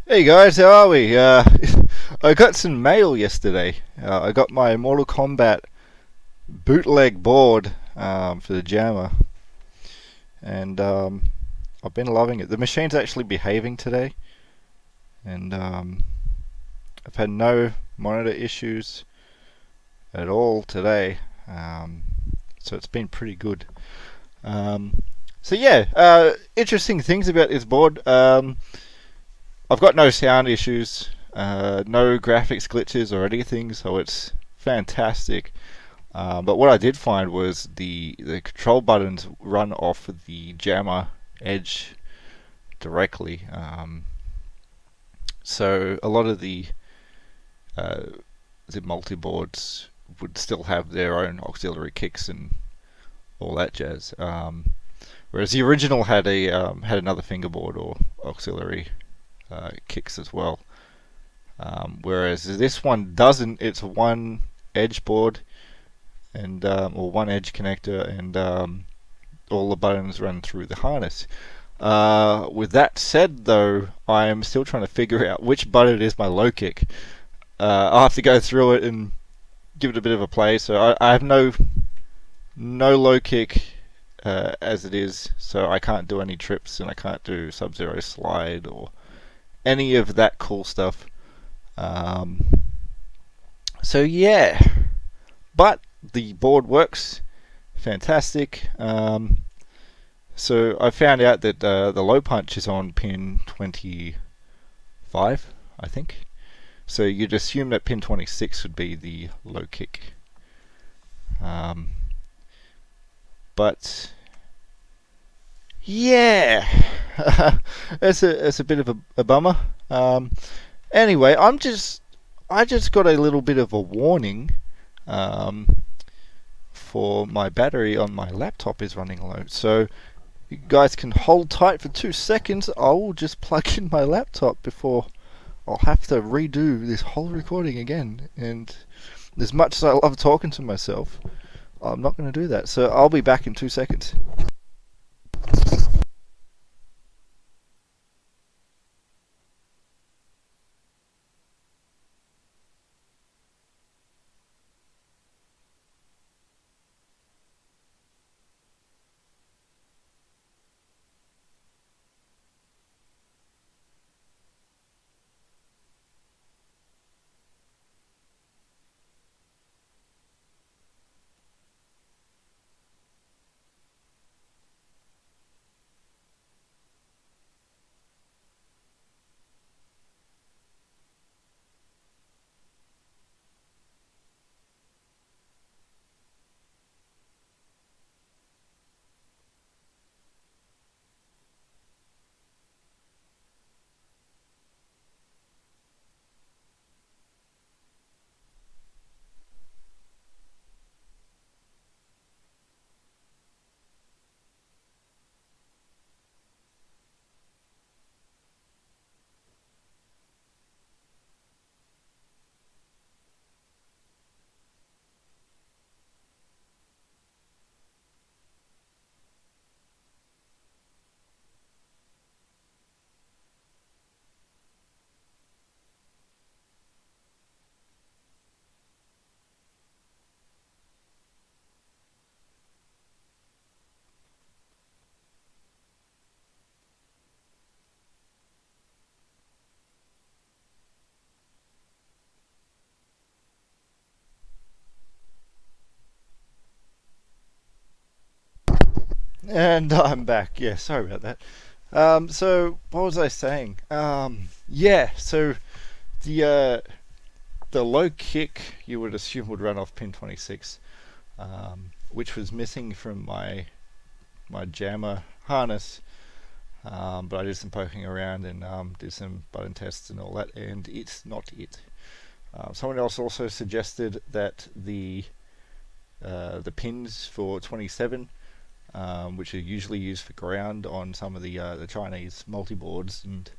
Hey guys, how are we? I got some mail yesterday. I got my Mortal Kombat bootleg board for the jammer, and I've been loving it. The machine's actually behaving today, and I've had no monitor issues at all today, so it's been pretty good. So yeah, interesting things about this board. I've got no sound issues, no graphics glitches or anything, so it's fantastic. But what I did find was the control buttons run off of the jammer edge directly. So a lot of uh, the multi-boards would still have their own auxiliary kicks and all that jazz. Whereas the original had another fingerboard or auxiliary kicks as well. Whereas this one doesn't. It's one edge board and or one edge connector, and all the buttons run through the harness. With that said, though, I am still trying to figure out which button is my low kick. I'll have to go through it and give it a bit of a play. So I have no low kick as it is, so I can't do any trips and I can't do Sub-Zero slide or any of that cool stuff. So yeah, but the board works fantastic. So I found out that the low punch is on pin 25, I think. So you'd assume that pin 26 would be the low kick. But yeah, it's a bit of a bummer. Anyway, I just got a little bit of a warning for my battery on my laptop is running low. So you guys can hold tight for 2 seconds. I will just plug in my laptop before I'll have to redo this whole recording again. And as much as I love talking to myself, I'm not going to do that. So I'll be back in 2 seconds. And I'm back. Yeah, sorry about that. So what was I saying? Yeah, so the low kick you would assume would run off pin 26, which was missing from my jammer harness. But I did some poking around and did some button tests and all that, and it's not it. Someone else also suggested that the pins for 27, which are usually used for ground on some of the Chinese multi-boards and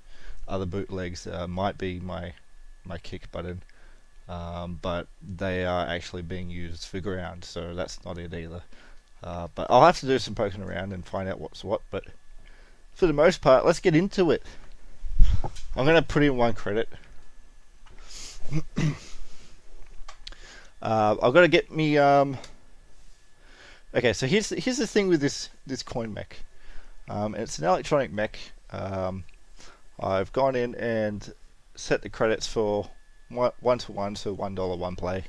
other bootlegs, might be my kick button, but they are actually being used for ground, so that's not it either. But I'll have to do some poking around and find out what's what, but for the most part, let's get into it. I'm gonna put in 1 credit. I've got to get me. Okay, so here's the thing with this coin mech. It's an electronic mech. I've gone in and set the credits for 1 to 1, so $1 one play.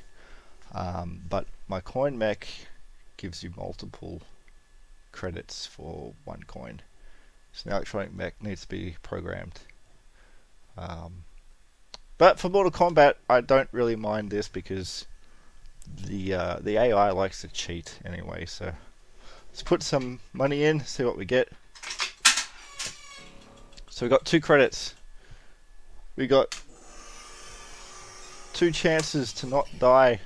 But my coin mech gives you multiple credits for 1 coin. So the electronic mech needs to be programmed. But for Mortal Kombat, I don't really mind this because the AI likes to cheat anyway. So let's put some money in, see what we get. So we got 2 credits. We got 2 chances to not die.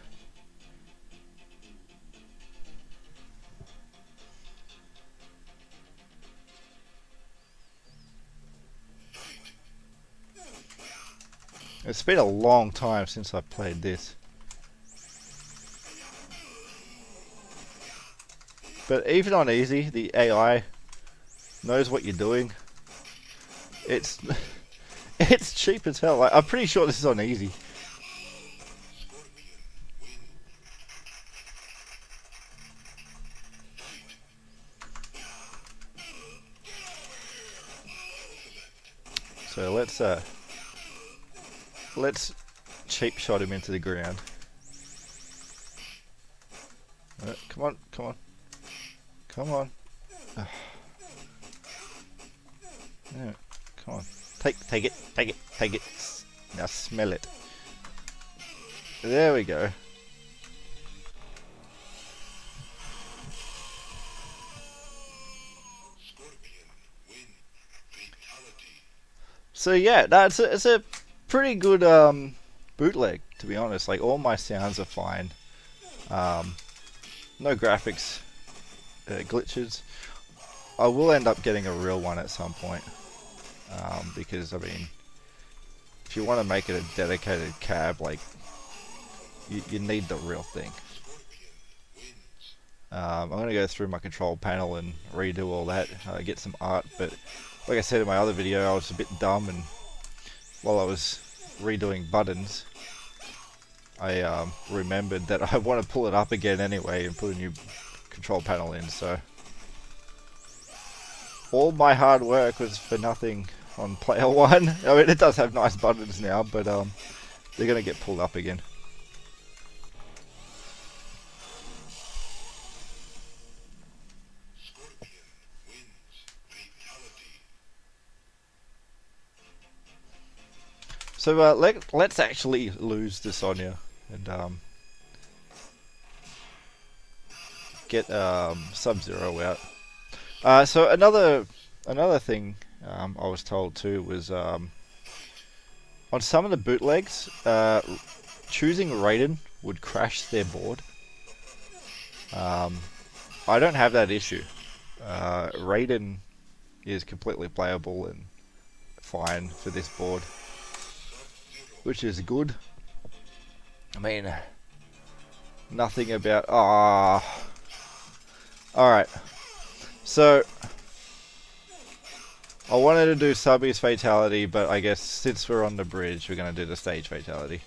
It's been a long time since I've played this. But even on easy, the AI knows what you're doing. It's it's cheap as hell. I'm pretty sure this is on easy. So let's cheap shot him into the ground. Come on, come on, come on. Yeah, come on. Take it. Now smell it. There we go. So yeah, it's a pretty good bootleg, to be honest. Like, all my sounds are fine. No graphics glitches. I will end up getting a real one at some point, because I mean, if you want to make it a dedicated cab, like, you need the real thing. I'm going to go through my control panel and redo all that, get some art, but like I said in my other video, I was a bit dumb, and while I was redoing buttons, I remembered that I want to pull it up again anyway and put a new control panel in, so all my hard work was for nothing on player 1. I mean, it does have nice buttons now, but they're going to get pulled up again. So let's actually lose to Sonya and get Sub-Zero out. So another thing I was told too was on some of the bootlegs, choosing Raiden would crash their board. I don't have that issue. Raiden is completely playable and fine for this board, which is good. I mean, nothing about... Alright. So, I wanted to do Subby's fatality, but I guess since we're on the bridge, we're going to do the stage fatality.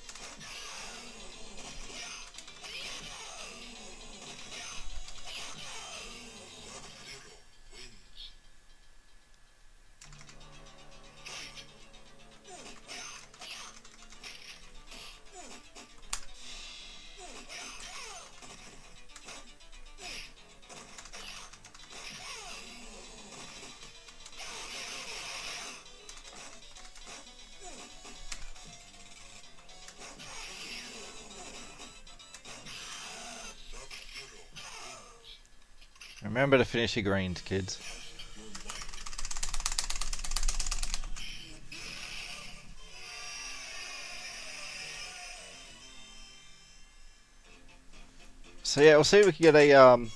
Remember to finish your greens, kids. So yeah, we'll see if we can get a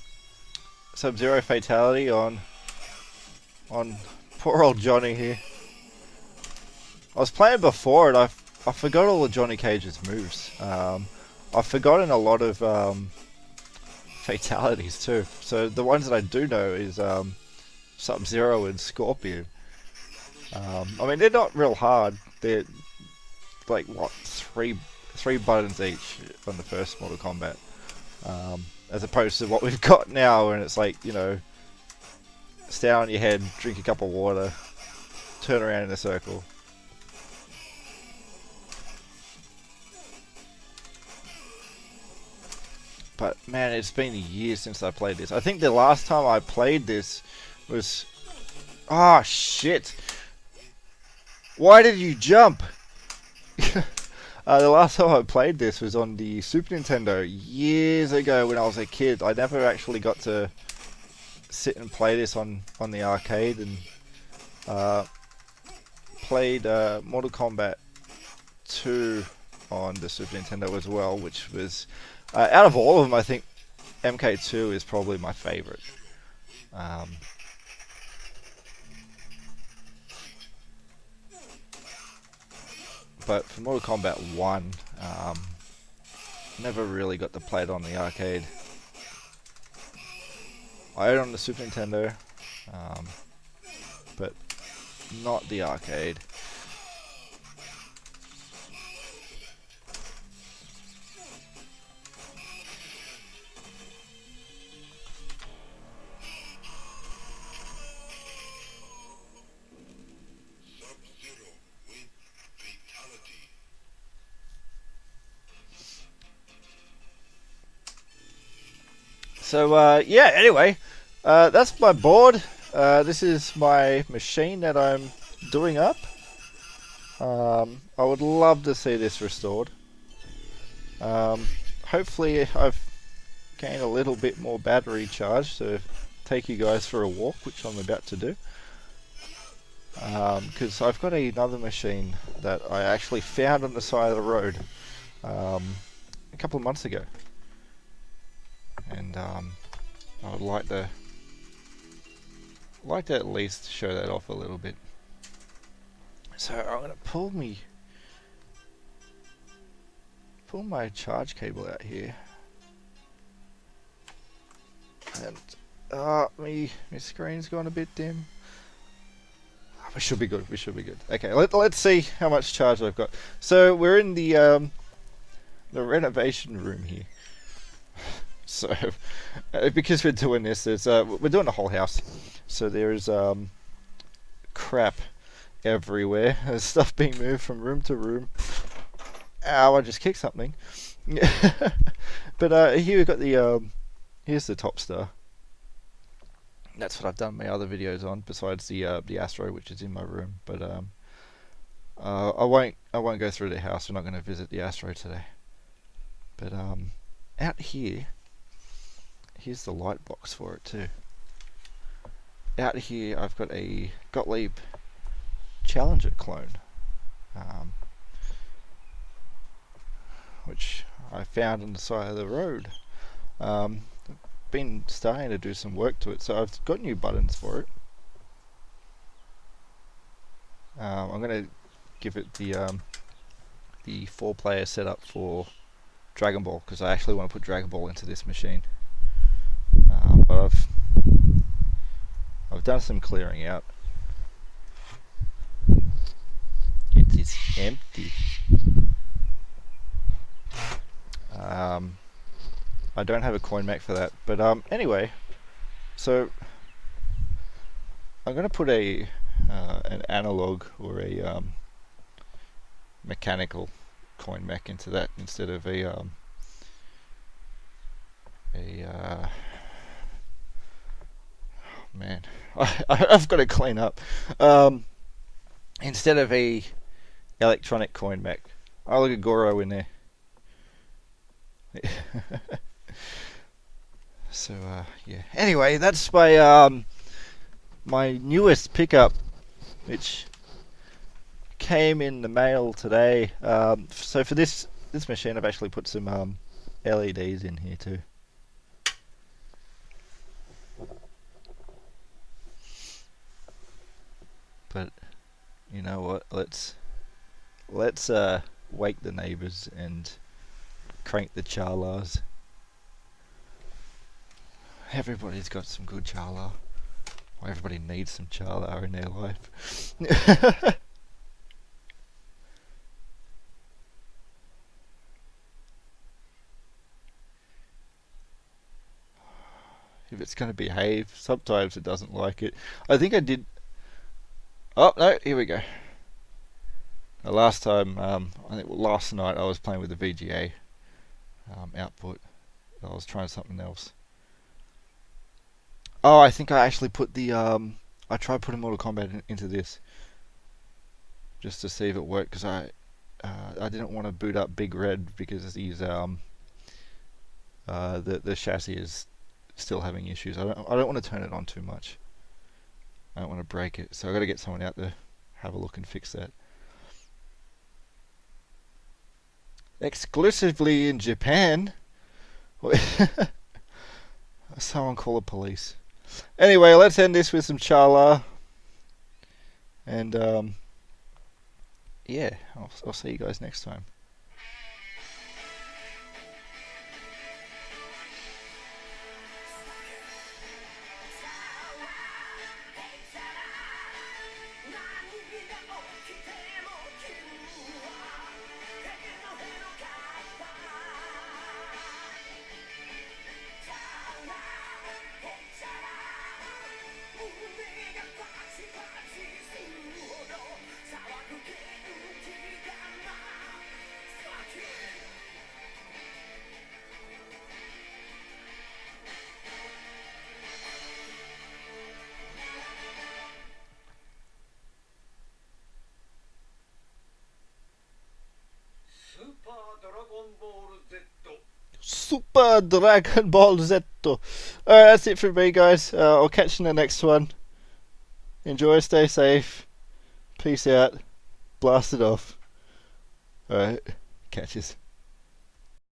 Sub-Zero fatality on poor old Johnny here. I was playing before and I forgot all of Johnny Cage's moves. I've forgotten a lot of fatalities too. So the ones that I do know is Sub-Zero and Scorpion. I mean, they're not real hard. They're like what, three buttons each on the first Mortal Kombat, as opposed to what we've got now, and it's like, you know, stand on your head, drink a cup of water, turn around in a circle. But man, it's been years since I played this. I think the last time I played this was... Oh shit! Why did you jump? The last time I played this was on the Super Nintendo years ago when I was a kid. I never actually got to sit and play this on the arcade, and played Mortal Kombat 2 on the Super Nintendo as well, which was, out of all of them, I think MK2 is probably my favorite. But for Mortal Kombat 1, never really got to play it on the arcade. I own it on the Super Nintendo, but not the arcade. So yeah, anyway, that's my board. This is my machine that I'm doing up. I would love to see this restored. Hopefully I've gained a little bit more battery charge to take you guys for a walk, which I'm about to do. Because I've got another machine that I actually found on the side of the road a couple of months ago. And I would like to at least show that off a little bit. So I'm gonna pull my charge cable out here, and my screen's gone a bit dim. We should be good. We should be good. Okay, let's see how much charge I've got. So we're in the renovation room here. So, because we're doing this, we're doing the whole house. So there's crap everywhere. There's stuff being moved from room to room. Ow! I just kicked something. But here we've got the here's the top star. That's what I've done my other videos on, besides the Astro, which is in my room. But I won't go through the house. We're not going to visit the Astro today. But out here. Here's the light box for it too. Out here I've got a Gottlieb Challenger clone, which I found on the side of the road. I've been starting to do some work to it, so I've got new buttons for it. I'm going to give it the 4-player setup for Dragon Ball, because I actually want to put Dragon Ball into this machine. But I've done some clearing out. It is empty. I don't have a coin mech for that, but anyway, so I'm going to put an analog or a mechanical coin mech into that instead of a man, I've got to clean up. Instead of a electronic coin mech, I look at Goro in there. So yeah. Anyway, that's my my newest pickup, which came in the mail today. So for this machine, I've actually put some LEDs in here too. But you know what? Let's wake the neighbours and crank the charlas. Everybody's got some good charla. Why everybody needs some Charla in their life. If it's going to behave, sometimes it doesn't like it. I think I did. Oh no, here we go. Last time, I think last night I was playing with the VGA output. I was trying something else. Oh, I think I actually put the I tried putting Mortal Kombat into this just to see if it worked, because I didn't want to boot up Big Red because he's the chassis is still having issues. I don't want to turn it on too much. I don't want to break it, so I got to get someone out to have a look and fix that. Exclusively in Japan. Someone call the police. Anyway, let's end this with some Charla. And yeah, I'll see you guys next time. Super Dragon Ball Z. Alright, that's it from me, guys. I'll catch you in the next one. Enjoy, stay safe. Peace out. Blast it off. Alright, catches.